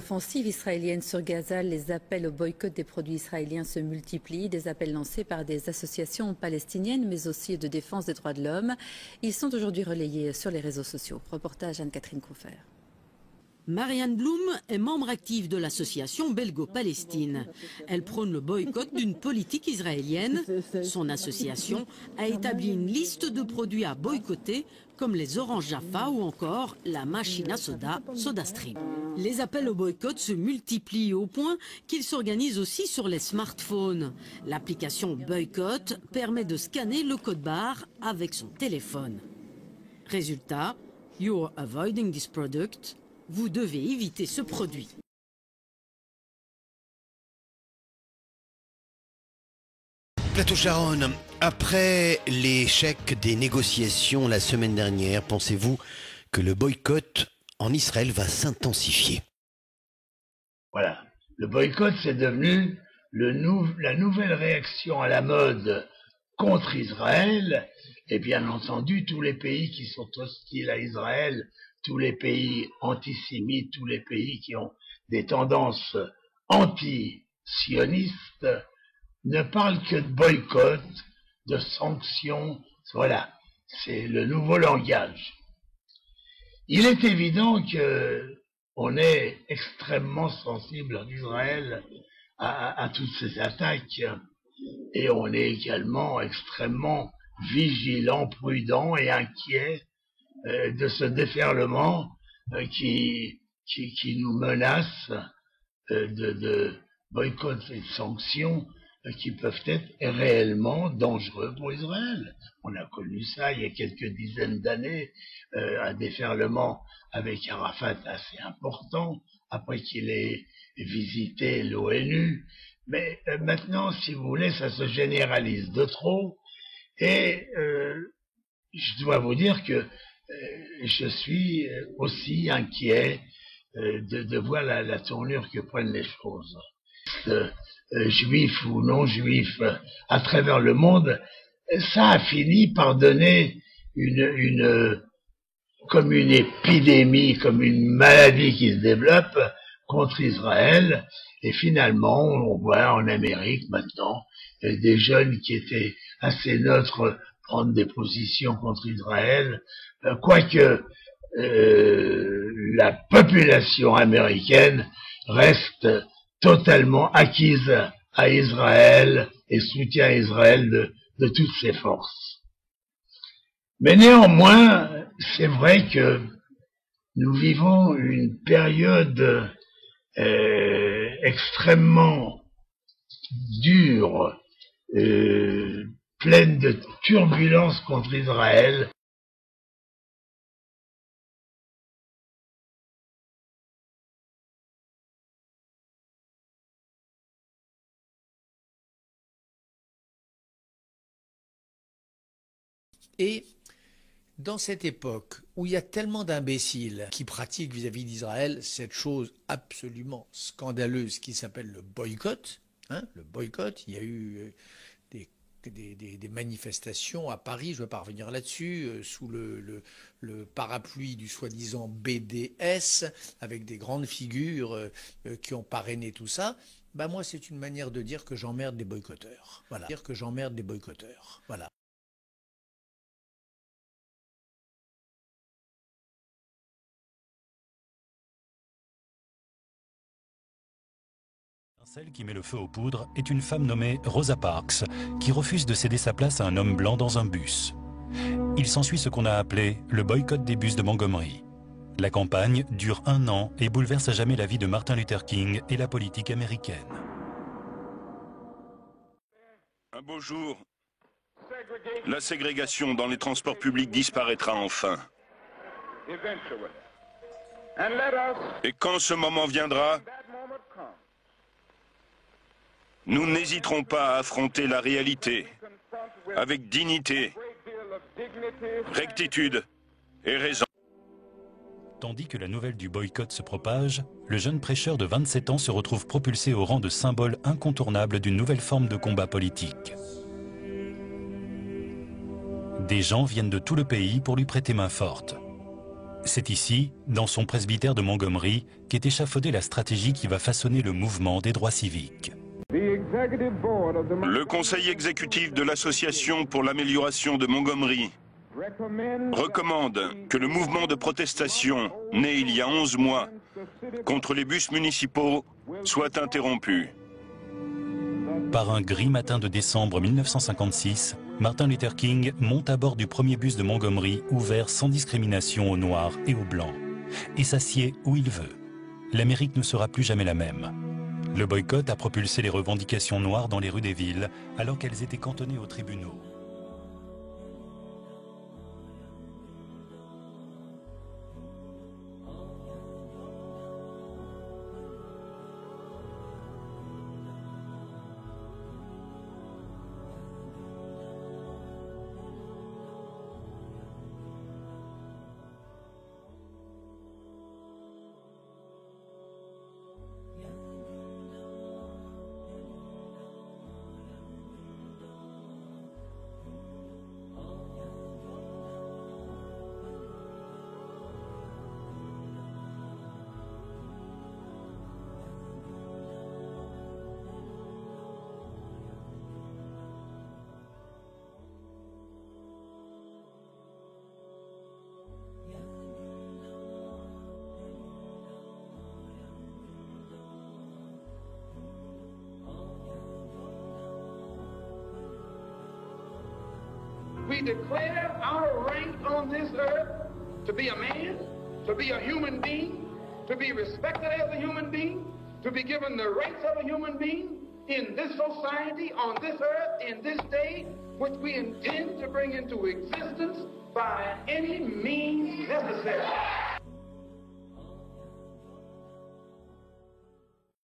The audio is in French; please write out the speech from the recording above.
l'offensive israélienne sur Gaza, les appels au boycott des produits israéliens se multiplient. Des appels lancés par des associations palestiniennes, mais aussi de défense des droits de l'homme. Ils sont aujourd'hui relayés sur les réseaux sociaux. Reportage Anne-Catherine Coufer. Marianne Blum est membre active de l'association Belgo-Palestine. Elle prône le boycott d'une politique israélienne. Son association a établi une liste de produits à boycotter, comme les oranges Jaffa ou encore la machine à soda SodaStream. Les appels au boycott se multiplient au point qu'ils s'organisent aussi sur les smartphones. L'application Boycott permet de scanner le code barre avec son téléphone. Résultat, you're avoiding this product. Vous devez éviter ce produit. Plateau Charonne, après l'échec des négociations la semaine dernière, pensez-vous que le boycott en Israël va s'intensifier? Voilà, le boycott c'est devenu la nouvelle réaction à la mode contre Israël, et bien entendu tous les pays qui sont hostiles à Israël, tous les pays antisémites, tous les pays qui ont des tendances anti-sionistes, ne parlent que de boycott, de sanctions. Voilà, c'est le nouveau langage. Il est évident que on est extrêmement sensible en Israël à toutes ces attaques, et on est également extrêmement vigilant, prudent et inquiet de ce déferlement qui nous menace de boycott et de sanctions qui peuvent être réellement dangereux pour Israël. On a connu ça il y a quelques dizaines d'années, un déferlement avec Arafat assez important, après qu'il ait visité l'ONU. Mais maintenant, si vous voulez, ça se généralise de trop, et je dois vous dire que je suis aussi inquiet de voir la tournure que prennent les choses. Juifs ou non juifs à travers le monde, ça a fini par donner comme une épidémie, comme une maladie qui se développe contre Israël. Et finalement, on voit en Amérique maintenant des jeunes qui étaient assez neutres prendre des positions contre Israël, quoique la population américaine reste totalement acquise à Israël et soutient Israël de toutes ses forces. Mais néanmoins, c'est vrai que nous vivons une période extrêmement dure, pleine de turbulences contre Israël. Et dans cette époque où il y a tellement d'imbéciles qui pratiquent vis-à-vis d'Israël cette chose absolument scandaleuse qui s'appelle le boycott, le boycott, il y a eu des manifestations à Paris, je ne vais pas revenir là-dessus, sous le parapluie du soi-disant BDS, avec des grandes figures qui ont parrainé tout ça. Ben moi, c'est une manière de dire que j'emmerde les boycotteurs. Voilà. Dire que j'emmerde les boycotteurs. Voilà. Celle qui met le feu aux poudres est une femme nommée Rosa Parks, qui refuse de céder sa place à un homme blanc dans un bus. Il s'ensuit ce qu'on a appelé le boycott des bus de Montgomery. La campagne dure 1 an et bouleverse à jamais la vie de Martin Luther King et la politique américaine. Un beau jour, la ségrégation dans les transports publics disparaîtra enfin. Et quand ce moment viendra, nous n'hésiterons pas à affronter la réalité avec dignité, rectitude et raison. Tandis que la nouvelle du boycott se propage, le jeune prêcheur de 27 ans se retrouve propulsé au rang de symbole incontournable d'une nouvelle forme de combat politique. Des gens viennent de tout le pays pour lui prêter main forte. C'est ici, dans son presbytère de Montgomery, qu'est échafaudée la stratégie qui va façonner le mouvement des droits civiques. Le conseil exécutif de l'Association pour l'amélioration de Montgomery recommande que le mouvement de protestation, né il y a 11 mois, contre les bus municipaux, soit interrompu. Par un gris matin de décembre 1956, Martin Luther King monte à bord du premier bus de Montgomery ouvert sans discrimination aux Noirs et aux Blancs et s'assied où il veut. L'Amérique ne sera plus jamais la même. Le boycott a propulsé les revendications noires dans les rues des villes alors qu'elles étaient cantonnées aux tribunaux. We declare our rank on this earth to be a man, to be a human being, to be respected as a human being, to be given the rights of a human being in this society, on this earth, in this day, which we intend to bring into existence by any means necessary.